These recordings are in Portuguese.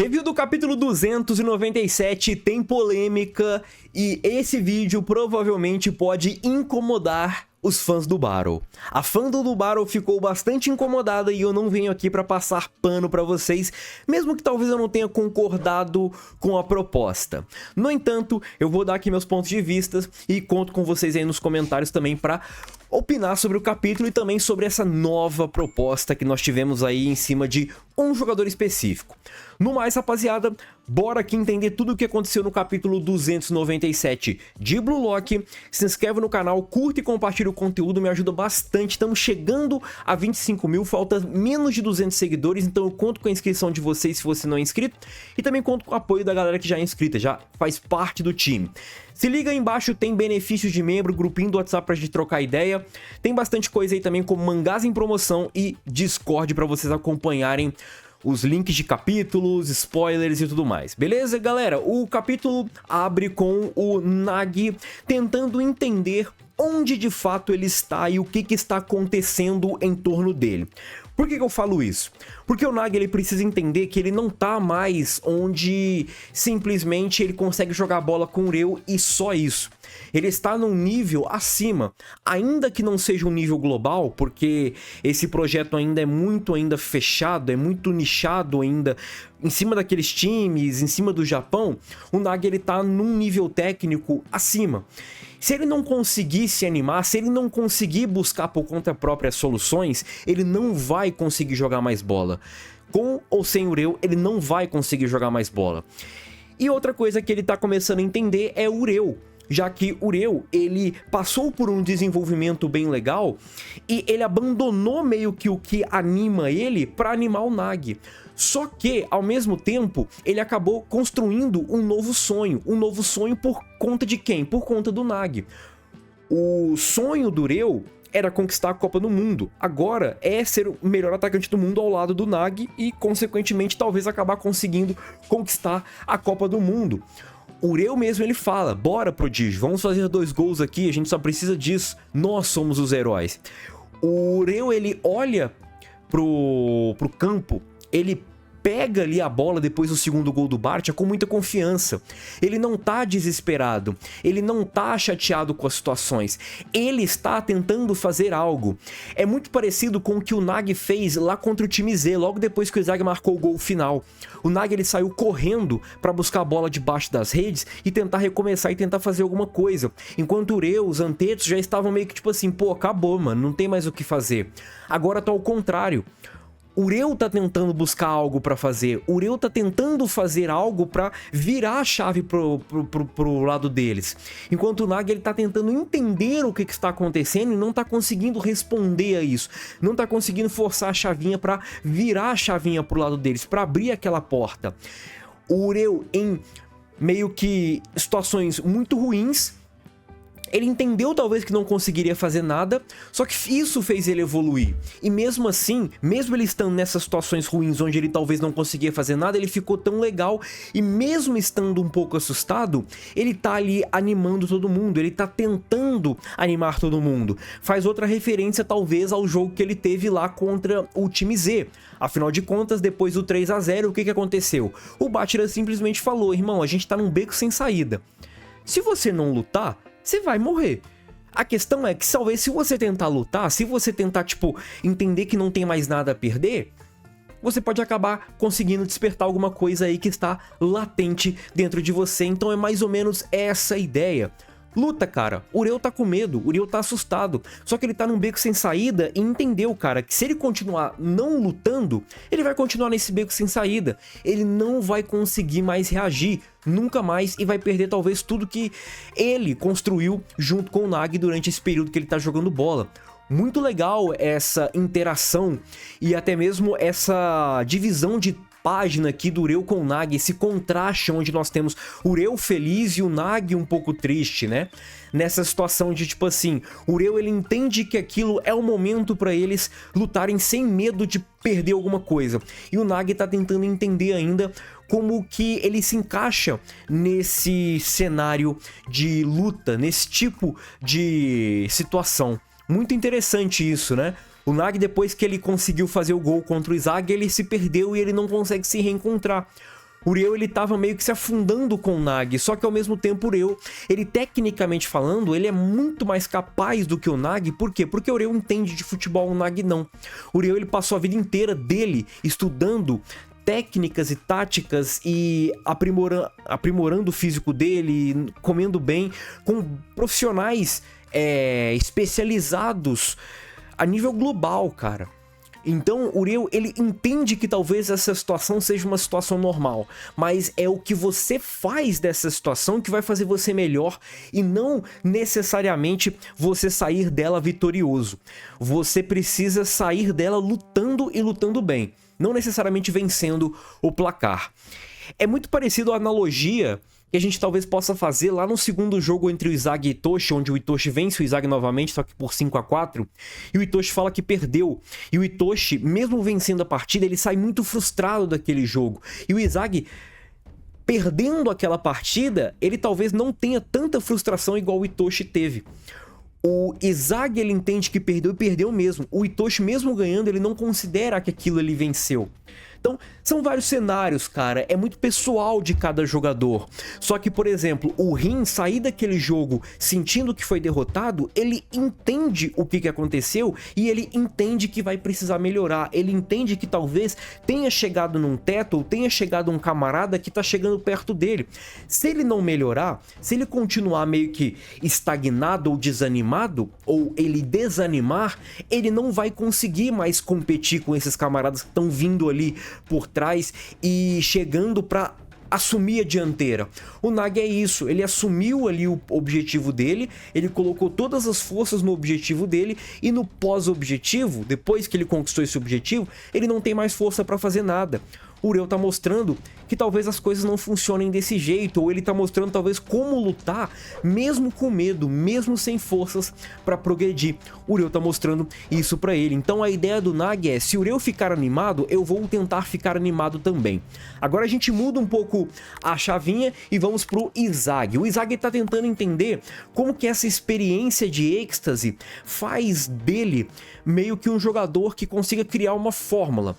Review do capítulo 297 tem polêmica e esse vídeo provavelmente pode incomodar os fãs do Battle. A fandom do Battle ficou bastante incomodada e eu não venho aqui pra passar pano pra vocês, mesmo que talvez eu não tenha concordado com a proposta. No entanto, eu vou dar aqui meus pontos de vista e conto com vocês aí nos comentários também pra opinar sobre o capítulo e também sobre essa nova proposta que nós tivemos aí em cima de um jogador específico. No mais, rapaziada, bora aqui entender tudo o que aconteceu no capítulo 297 de Blue Lock. Se inscreve no canal, curta e compartilha o conteúdo, me ajuda bastante. Estamos chegando a 25 mil, falta menos de 200 seguidores, então eu conto com a inscrição de vocês se você não é inscrito. E também conto com o apoio da galera que já é inscrita, já faz parte do time. Se liga aí embaixo, tem benefícios de membro, grupinho do WhatsApp pra gente trocar ideia. Tem bastante coisa aí também, como mangás em promoção e Discord pra vocês acompanharem os links de capítulos, spoilers e tudo mais. Beleza, galera? O capítulo abre com o Nagi tentando entender onde de fato ele está e o que está acontecendo em torno dele. Por que eu falo isso? Porque o Nagi ele precisa entender que ele não tá mais onde simplesmente ele consegue jogar bola com o Reu e só isso. Ele está num nível acima, ainda que não seja um nível global, porque esse projeto ainda é muito fechado, é muito nichado ainda, em cima daqueles times, em cima do Japão, o Nagi ele tá num nível técnico acima. Se ele não conseguir se animar, se ele não conseguir buscar por conta própria soluções, ele não vai conseguir jogar mais bola. Com ou sem o Reu, ele não vai conseguir jogar mais bola. E outra coisa que ele tá começando a entender é o Reu. Já que o Reu, ele passou por um desenvolvimento bem legal e ele abandonou meio que o que anima ele para animar o Nagi. Só que, ao mesmo tempo, ele acabou construindo um novo sonho por conta de quem? Por conta do Nagi. O sonho do Reu era conquistar a Copa do Mundo. Agora é ser o melhor atacante do mundo ao lado do Nagi e, consequentemente, talvez acabar conseguindo conquistar a Copa do Mundo. O Reu mesmo ele fala, bora Prodígio, vamos fazer 2 gols aqui, a gente só precisa disso, nós somos os heróis. O Reu ele olha pro campo, ele pega ali a bola depois do segundo gol do Barça com muita confiança. Ele não tá desesperado, ele não tá chateado com as situações, ele está tentando fazer algo. É muito parecido com o que o Nagi fez lá contra o time Z, logo depois que o Izag marcou o gol final. O Nagi ele saiu correndo para buscar a bola debaixo das redes e tentar recomeçar e tentar fazer alguma coisa. Enquanto o Reu, os Antetos já estavam meio que tipo assim, pô, acabou, mano, não tem mais o que fazer. Agora tá ao contrário. O Reu tá tentando buscar algo pra fazer, o Reu tá tentando fazer algo pra virar a chave pro lado deles. Enquanto o Nagi ele tá tentando entender o que está acontecendo e não tá conseguindo responder a isso. Não tá conseguindo forçar a chavinha pra virar a chavinha pro lado deles, pra abrir aquela porta. O Reu em meio que situações muito ruins, ele entendeu talvez que não conseguiria fazer nada, só que isso fez ele evoluir. E mesmo assim, mesmo ele estando nessas situações ruins onde ele talvez não conseguia fazer nada, ele ficou tão legal e mesmo estando um pouco assustado, ele tá ali animando todo mundo, ele tá tentando animar todo mundo. Faz outra referência talvez ao jogo que ele teve lá contra o time Z. Afinal de contas, depois do 3 a 0, o que aconteceu? O Bátira simplesmente falou, irmão, a gente tá num beco sem saída. Se você não lutar, você vai morrer. A questão é que talvez se você tentar lutar, se você tentar, tipo, entender que não tem mais nada a perder, você pode acabar conseguindo despertar alguma coisa aí que está latente dentro de você. Então é mais ou menos essa ideia. Luta, cara. O Reu tá com medo, o Reu tá assustado. Só que ele tá num beco sem saída e entendeu, cara, que se ele continuar não lutando, ele vai continuar nesse beco sem saída. Ele não vai conseguir mais reagir, nunca mais, e vai perder talvez tudo que ele construiu junto com o Nagi durante esse período que ele tá jogando bola. Muito legal essa interação e até mesmo essa divisão de página aqui do Reu com o Nagi, esse contraste onde nós temos o Reu feliz e o Nagi um pouco triste, né? Nessa situação de tipo assim, o Reu ele entende que aquilo é o momento para eles lutarem sem medo de perder alguma coisa. E o Nagi tá tentando entender ainda como que ele se encaixa nesse cenário de luta, nesse tipo de situação. Muito interessante isso, né? O Nagi, depois que ele conseguiu fazer o gol contra o Izag, ele se perdeu e ele não consegue se reencontrar. O Uriel, ele tava meio que se afundando com o Nag, só que ao mesmo tempo o Uriel, ele tecnicamente falando, ele é muito mais capaz do que o Nag. Por quê? Porque o Uriel entende de futebol, o Nag não. O Uriel, ele passou a vida inteira dele estudando técnicas e táticas e aprimorando o físico dele, comendo bem, com profissionais especializados a nível global, cara. Então, o Uriel, ele entende que talvez essa situação seja uma situação normal, mas é o que você faz dessa situação que vai fazer você melhor e não necessariamente você sair dela vitorioso. Você precisa sair dela lutando e lutando bem, não necessariamente vencendo o placar. É muito parecido a analogia que a gente talvez possa fazer lá no segundo jogo entre o Izag e Itoshi, onde o Itoshi vence o Izag novamente, só que por 5-4, e o Itoshi fala que perdeu. E o Itoshi, mesmo vencendo a partida, ele sai muito frustrado daquele jogo. E o Izag, perdendo aquela partida, ele talvez não tenha tanta frustração igual o Itoshi teve. O Izag, ele entende que perdeu e perdeu mesmo. O Itoshi, mesmo ganhando, ele não considera que aquilo ele venceu. Então, são vários cenários, cara, é muito pessoal de cada jogador. Só que, por exemplo, o Rin sair daquele jogo sentindo que foi derrotado, ele entende o que aconteceu e ele entende que vai precisar melhorar. Ele entende que talvez tenha chegado num teto ou tenha chegado um camarada que tá chegando perto dele. Se ele não melhorar, se ele continuar meio que estagnado ou desanimado, ou ele desanimar, ele não vai conseguir mais competir com esses camaradas que estão vindo ali por trás e chegando para assumir a dianteira. O Nag é isso, ele assumiu ali o objetivo dele, ele colocou todas as forças no objetivo dele e no pós-objetivo, depois que ele conquistou esse objetivo, ele não tem mais força para fazer nada. O Uriel tá mostrando que talvez as coisas não funcionem desse jeito, ou ele tá mostrando talvez como lutar, mesmo com medo, mesmo sem forças para progredir. O Uriel tá mostrando isso para ele. Então a ideia do Nag é, se o Uriel ficar animado, eu vou tentar ficar animado também. Agora a gente muda um pouco a chavinha e vamos pro Izag. O Izag tá tentando entender como que essa experiência de êxtase faz dele meio que um jogador que consiga criar uma fórmula.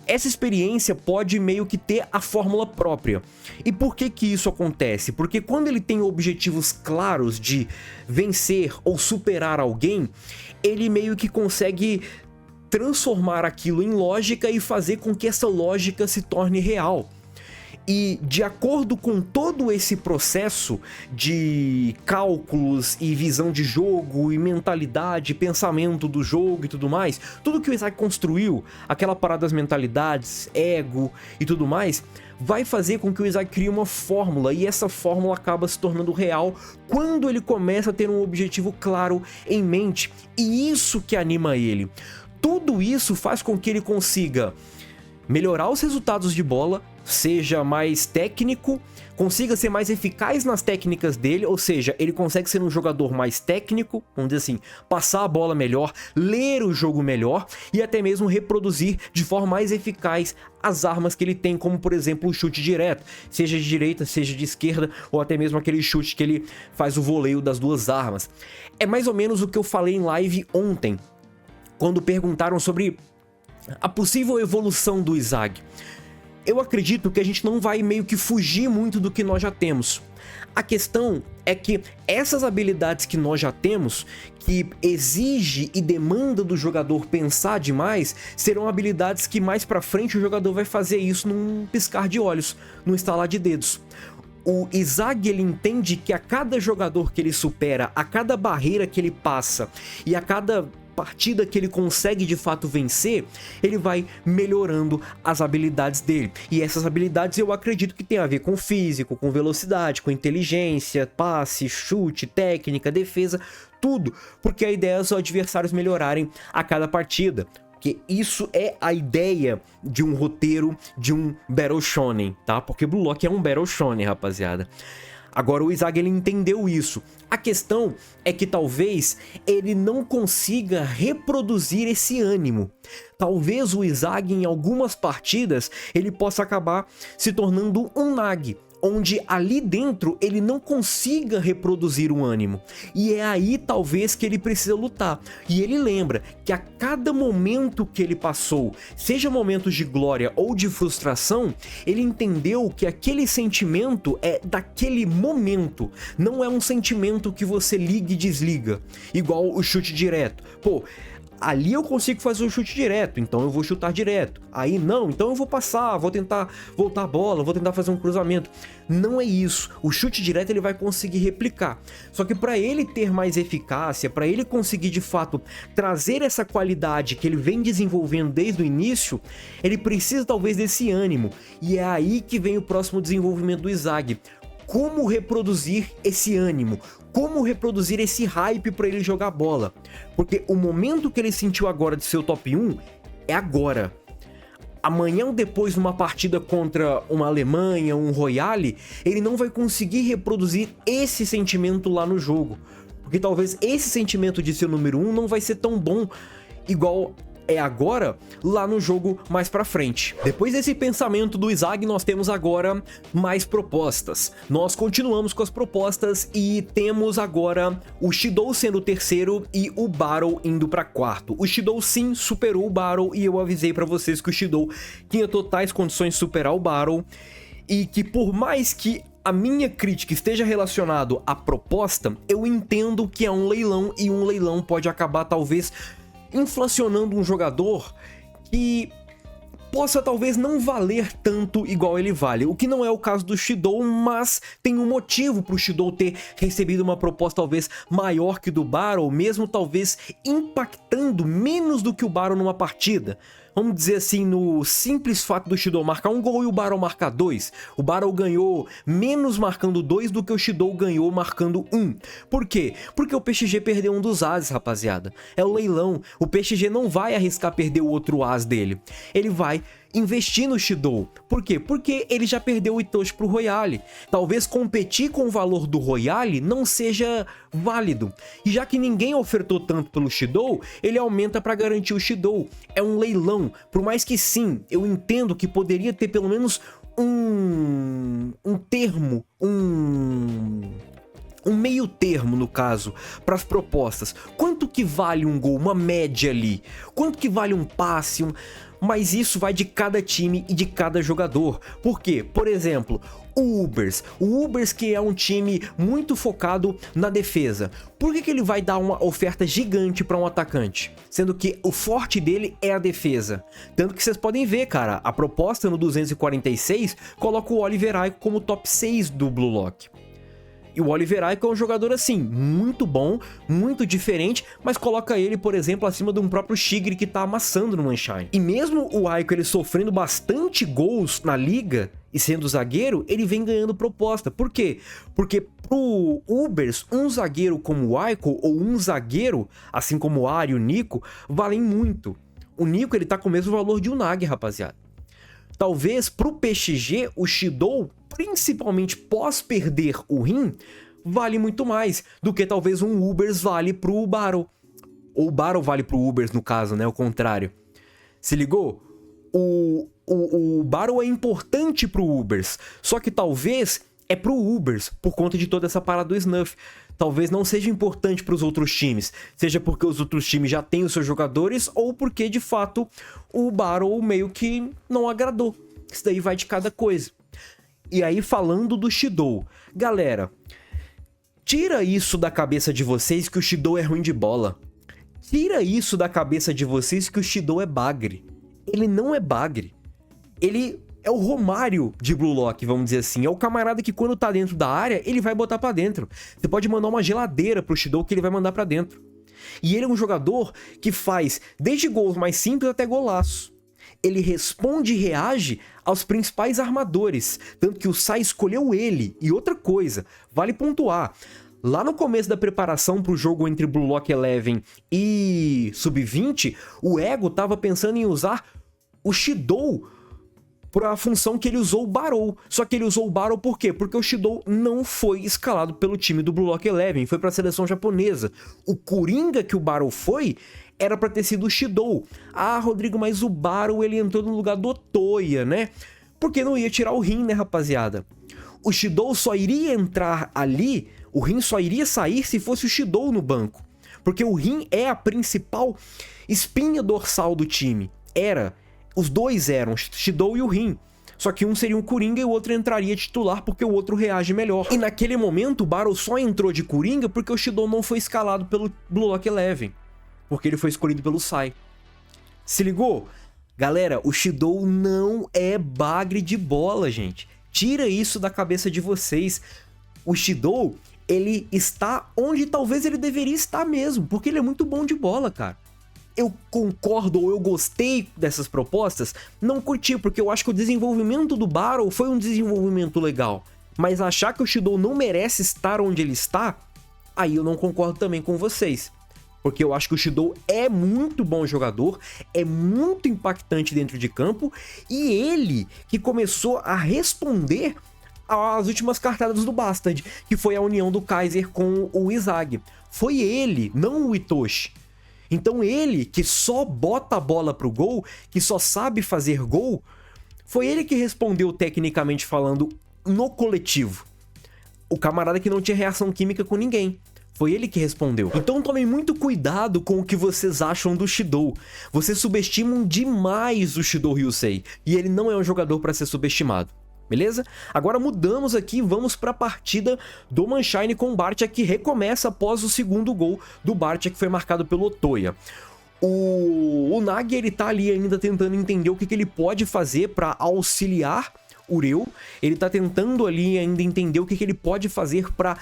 Essa experiência pode meio que ter a fórmula própria. E por que que isso acontece? Porque quando ele tem objetivos claros de vencer ou superar alguém, ele meio que consegue transformar aquilo em lógica e fazer com que essa lógica se torne real. E de acordo com todo esse processo de cálculos e visão de jogo e mentalidade, pensamento do jogo e tudo mais, tudo que o Izag construiu, aquela parada das mentalidades, ego e tudo mais, vai fazer com que o Izag crie uma fórmula, e essa fórmula acaba se tornando real quando ele começa a ter um objetivo claro em mente, e isso que anima ele. Tudo isso faz com que ele consiga melhorar os resultados de bola, seja mais técnico, consiga ser mais eficaz nas técnicas dele, ou seja, ele consegue ser um jogador mais técnico, vamos dizer assim, passar a bola melhor, ler o jogo melhor e até mesmo reproduzir de forma mais eficaz as armas que ele tem, como por exemplo o chute direto, seja de direita, seja de esquerda, ou até mesmo aquele chute que ele faz o voleio das duas armas. É mais ou menos o que eu falei em live ontem, quando perguntaram sobre a possível evolução do Izag. Eu acredito que a gente não vai meio que fugir muito do que nós já temos. A questão é que essas habilidades que nós já temos, que exige e demanda do jogador pensar demais, serão habilidades que mais pra frente o jogador vai fazer isso num piscar de olhos, num estalar de dedos. O Izag, ele entende que a cada jogador que ele supera, a cada barreira que ele passa e a cada partida que ele consegue de fato vencer, ele vai melhorando as habilidades dele. E essas habilidades eu acredito que tem a ver com físico, com velocidade, com inteligência, passe, chute, técnica, defesa, tudo. Porque a ideia é os adversários melhorarem a cada partida. Porque isso é a ideia de um roteiro de um Battle Shonen, tá? Porque Blue Lock é um Battle Shonen, rapaziada. Agora o Izag, ele entendeu isso. A questão é que talvez ele não consiga reproduzir esse ânimo. Talvez o Izag, em algumas partidas, ele possa acabar se tornando um Nag. onde ali dentro ele não consiga reproduzir o ânimo. E é aí talvez que ele precisa lutar. E ele lembra que a cada momento que ele passou, seja momentos de glória ou de frustração, ele entendeu que aquele sentimento é daquele momento, não é um sentimento que você liga e desliga, igual o chute direto. Pô, ali eu consigo fazer o chute direto, então eu vou chutar direto. Aí não, então eu vou passar, vou tentar voltar a bola, vou tentar fazer um cruzamento. Não é isso. O chute direto ele vai conseguir replicar. Só que para ele ter mais eficácia, para ele conseguir de fato trazer essa qualidade que ele vem desenvolvendo desde o início, ele precisa talvez desse ânimo. E é aí que vem o próximo desenvolvimento do Izagi. Como reproduzir esse ânimo? Como reproduzir esse hype para ele jogar bola? Porque o momento que ele sentiu agora de ser o top 1 é agora. Amanhã ou depois, numa partida contra uma Alemanha, um Royale, ele não vai conseguir reproduzir esse sentimento lá no jogo. Porque talvez esse sentimento de ser o número 1 não vai ser tão bom igual é agora lá no jogo mais pra frente. Depois desse pensamento do Izagi, nós temos agora mais propostas. Nós continuamos com as propostas e temos agora o Shidou sendo o terceiro e o Battle indo pra quarto. O Shidou sim superou o Battle e eu avisei pra vocês que o Shidou tinha totais condições de superar o Battle e que por mais que a minha crítica esteja relacionado à proposta, eu entendo que é um leilão e um leilão pode acabar talvez inflacionando um jogador que possa talvez não valer tanto igual ele vale, o que não é o caso do Shidou, mas tem um motivo para o Shidou ter recebido uma proposta talvez maior que do Battle, mesmo talvez impactando menos do que o Battle numa partida. Vamos dizer assim, no simples fato do Shidou marcar um gol e o Battle marcar 2. O Battle ganhou menos marcando 2 do que o Shidou ganhou marcando 1. Por quê? Porque o PXG perdeu um dos ases, rapaziada. É o leilão. O PXG não vai arriscar perder o outro as dele. Ele vai investir no Shidou. Por quê? Porque ele já perdeu o Itoshi pro Royale. Talvez competir com o valor do Royale não seja válido. E já que ninguém ofertou tanto pelo Shidou, ele aumenta para garantir o Shidou. É um leilão. Por mais que sim, eu entendo que poderia ter pelo menos um termo, um meio termo, no caso, para as propostas. Quanto que vale um gol, uma média ali? Quanto que vale um passe, Mas isso vai de cada time e de cada jogador. Por quê? Por exemplo, o Ubers que é um time muito focado na defesa. Por que ele vai dar uma oferta gigante para um atacante? Sendo que o forte dele é a defesa. Tanto que vocês podem ver, cara, a proposta no 246 coloca o Oliver Aiko como top 6 do Blue Lock. E o Oliver Aiko é um jogador assim, muito bom, muito diferente, mas coloca ele, por exemplo, acima de um próprio Shigri que tá amassando no Manshine. E mesmo o Aiko ele sofrendo bastante gols na liga e sendo zagueiro, ele vem ganhando proposta. Por quê? Porque pro Ubers, um zagueiro como o Aiko ou um zagueiro, assim como o Ari e o Nico, valem muito. O Nico ele tá com o mesmo valor de um Nagi, rapaziada. Talvez pro PXG, o Shidou, principalmente pós perder o Rin, vale muito mais do que talvez um Ubers vale pro Battle. Ou o Battle vale pro Ubers, no caso, né? O contrário. Se ligou? O Battle é importante pro Ubers, só que talvez é pro Ubers, por conta de toda essa parada do Snuff. Talvez não seja importante para os outros times, seja porque os outros times já têm os seus jogadores ou porque, de fato, o Battle meio que não agradou. Isso daí vai de cada coisa. E aí, falando do Shidou, galera, tira isso da cabeça de vocês que o Shidou é ruim de bola. Tira isso da cabeça de vocês que o Shidou é bagre. Ele não é bagre. Ele é o Romário de Blue Lock, vamos dizer assim. É o camarada que quando tá dentro da área, ele vai botar pra dentro. Você pode mandar uma geladeira pro Shidou que ele vai mandar pra dentro. E ele é um jogador que faz desde gols mais simples até golaço. Ele responde e reage aos principais armadores. Tanto que o Sai escolheu ele. E outra coisa, vale pontuar. Lá no começo da preparação pro jogo entre Blue Lock Eleven e Sub-20, o Ego tava pensando em usar o Shidou para a função que ele usou o Battle. Só que ele usou o Battle por quê? Porque o Shidou não foi escalado pelo time do Blue Lock Eleven, foi para a seleção japonesa. O Coringa que o Battle foi era para ter sido o Shidou. Ah, Rodrigo, mas o Battle ele entrou no lugar do Otoya, né? Porque não ia tirar o Rin, né, rapaziada? O Shidou só iria entrar ali, o Rin só iria sair se fosse o Shidou no banco. Porque o Rin é a principal espinha dorsal do time. Os dois eram, Shidou e o Rin. Só que um seria um Coringa e o outro entraria titular porque o outro reage melhor. E naquele momento o Barrow só entrou de Coringa porque o Shidou não foi escalado pelo Blue Lock Eleven. Porque ele foi escolhido pelo Sai. Se ligou? Galera, o Shidou não é bagre de bola, gente. Tira isso da cabeça de vocês. O Shidou, ele está onde talvez ele deveria estar mesmo, porque ele é muito bom de bola, cara. Eu concordo ou eu gostei dessas propostas? Não curti, porque eu acho que o desenvolvimento do Barrow foi um desenvolvimento legal. Mas achar que o Shidou não merece estar onde ele está, aí eu não concordo também com vocês. Porque eu acho que o Shidou é muito bom jogador, é muito impactante dentro de campo, e ele que começou a responder às últimas cartadas do Bastard, que foi a união do Kaiser com o Izag. Foi ele, não o Itoshi. Então ele, que só bota a bola pro gol, que só sabe fazer gol, foi ele que respondeu tecnicamente falando no coletivo. O camarada que não tinha reação química com ninguém. Foi ele que respondeu. Então tomem muito cuidado com o que vocês acham do Shidou. Vocês subestimam demais o Shidou Ryusei. E ele não é um jogador para ser subestimado. Beleza? Agora mudamos aqui e vamos para a partida do Manshine com o Bartia, que recomeça após o segundo gol do Bartia, que foi marcado pelo Otoya. O Nagi, ele tá ali ainda tentando entender o que ele pode fazer para auxiliar o Reu. Ele tá tentando ali ainda entender o que ele pode fazer para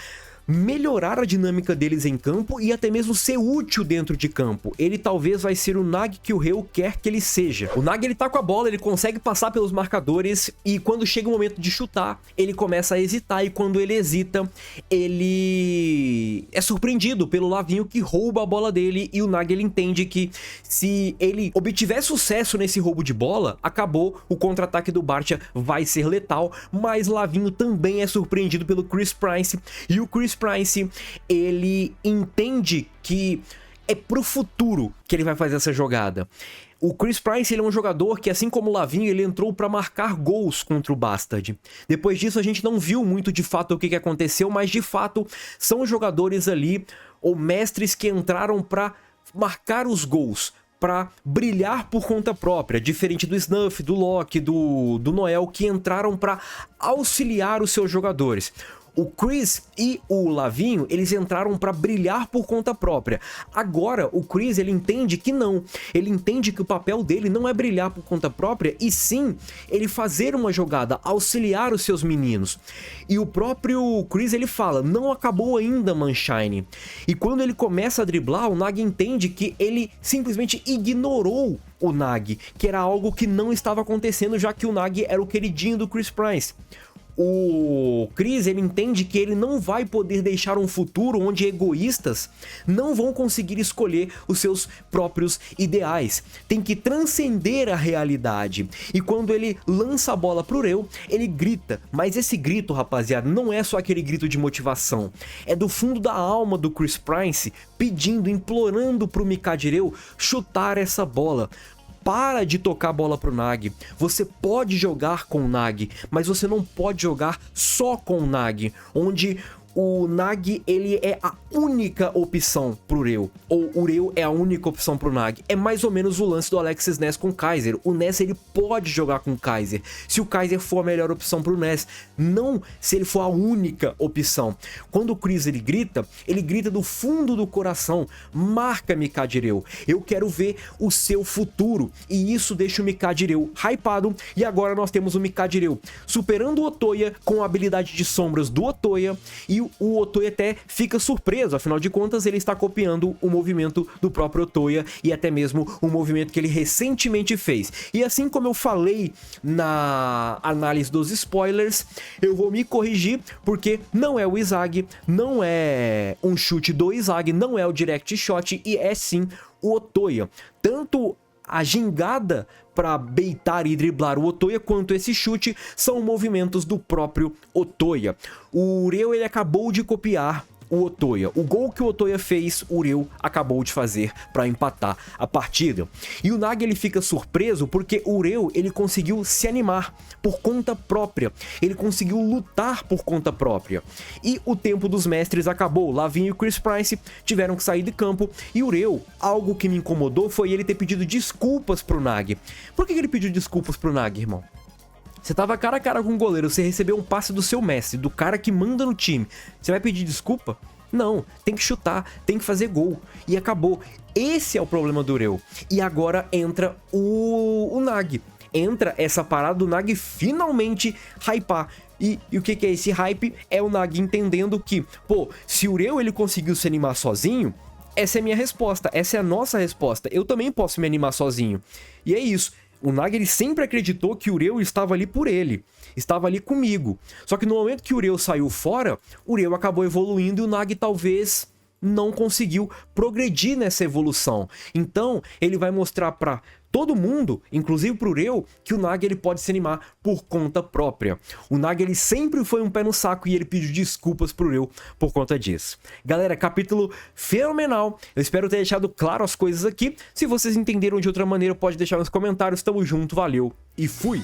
melhorar a dinâmica deles em campo e até mesmo ser útil dentro de campo. Ele talvez vai ser o Nagi que o Reu quer que ele seja. O Nagi, ele tá com a bola, ele consegue passar pelos marcadores e quando chega o momento de chutar, ele começa a hesitar e quando ele hesita, ele é surpreendido pelo Lavinho que rouba a bola dele e o Nagi, ele entende que se ele obtiver sucesso nesse roubo de bola, acabou, o contra-ataque do Bartia vai ser letal, mas Lavinho também é surpreendido pelo Chris Prince e o Chris Prince, ele entende que é pro futuro que ele vai fazer essa jogada. O Chris Prince, ele é um jogador que, assim como o Lavinho, ele entrou para marcar gols contra o Bastard. Depois disso, a gente não viu muito de fato o que aconteceu, mas de fato são jogadores ali, ou mestres que entraram para marcar os gols, para brilhar por conta própria, diferente do Snuff, do Loki, do Noel, que entraram para auxiliar os seus jogadores. O Chris e o Lavinho, eles entraram para brilhar por conta própria. Agora, o Chris, ele entende que não. Ele entende que o papel dele não é brilhar por conta própria, e sim ele fazer uma jogada, auxiliar os seus meninos. E o próprio Chris, ele fala, não acabou ainda, Manshine. E quando ele começa a driblar, o Nagi entende que ele simplesmente ignorou o Nagi, que era algo que não estava acontecendo, já que o Nagi era o queridinho do Chris Prince. O Chris, ele entende que ele não vai poder deixar um futuro onde egoístas não vão conseguir escolher os seus próprios ideais. Tem que transcender a realidade. E quando ele lança a bola pro Reu, ele grita. Mas esse grito, rapaziada, não é só aquele grito de motivação. É do fundo da alma do Chris Prince, pedindo, implorando pro Mikajireu chutar essa bola. Para de tocar a bola pro Nagi. Você pode jogar com o Nagi, mas você não pode jogar só com o Nagi, onde o Nagi, ele é a única opção pro Reu, ou o Reu é a única opção pro Nagi. É mais ou menos o lance do Alexis Ness com o Kaiser. O Ness, ele pode jogar com o Kaiser, se o Kaiser for a melhor opção pro Ness, não se ele for a única opção. Quando o Chris, ele grita do fundo do coração, marca Mikajireu, eu quero ver o seu futuro, e isso deixa o Mikajireu hypado. E agora nós temos o Mikajireu superando o Otoya com a habilidade de sombras do Otoya, e o Otoya até fica surpreso, afinal de contas ele está copiando o movimento do próprio Otoya e até mesmo o movimento que ele recentemente fez. E assim como eu falei na análise dos spoilers, eu vou me corrigir, porque não é o Izag, não é um chute do Izag, não é o direct shot, e é sim o Otoya. Tanto a gingada para baitar e driblar o Otoya, quanto esse chute são movimentos do próprio Otoya. O Reu, ele acabou de copiar o Otoya. O gol que o Otoya fez, o Ureu acabou de fazer para empatar a partida. E o Nagi ele fica surpreso porque o Ureu ele conseguiu se animar por conta própria. Ele conseguiu lutar por conta própria. E o tempo dos mestres acabou. Lavinho e Chris Price tiveram que sair de campo. E o Ureu, algo que me incomodou foi ele ter pedido desculpas pro Nagi. Por que ele pediu desculpas pro Nagi, irmão? Você tava cara a cara com o goleiro, você recebeu um passe do seu mestre, do cara que manda no time. Você vai pedir desculpa? Não, tem que chutar, tem que fazer gol. E acabou. Esse é o problema do Ureu. E agora entra o Nagi. Entra essa parada do Nagi finalmente hypar. E o que é esse hype? É o Nagi entendendo que, pô, se o Ureu ele conseguiu se animar sozinho, essa é a minha resposta, essa é a nossa resposta. Eu também posso me animar sozinho. E é isso. O Nagi ele sempre acreditou que o Ureu estava ali por ele, estava ali comigo. Só que no momento que o Ureu saiu fora, o Ureu acabou evoluindo e o Nagi talvez não conseguiu progredir nessa evolução. Então ele vai mostrar para todo mundo, inclusive pro Ureu, que o Nagi ele pode se animar por conta própria. O Nagi ele sempre foi um pé no saco e ele pediu desculpas pro Ureu por conta disso. Galera, capítulo fenomenal. Eu espero ter deixado claro as coisas aqui. Se vocês entenderam de outra maneira, pode deixar nos comentários. Tamo junto, valeu e fui!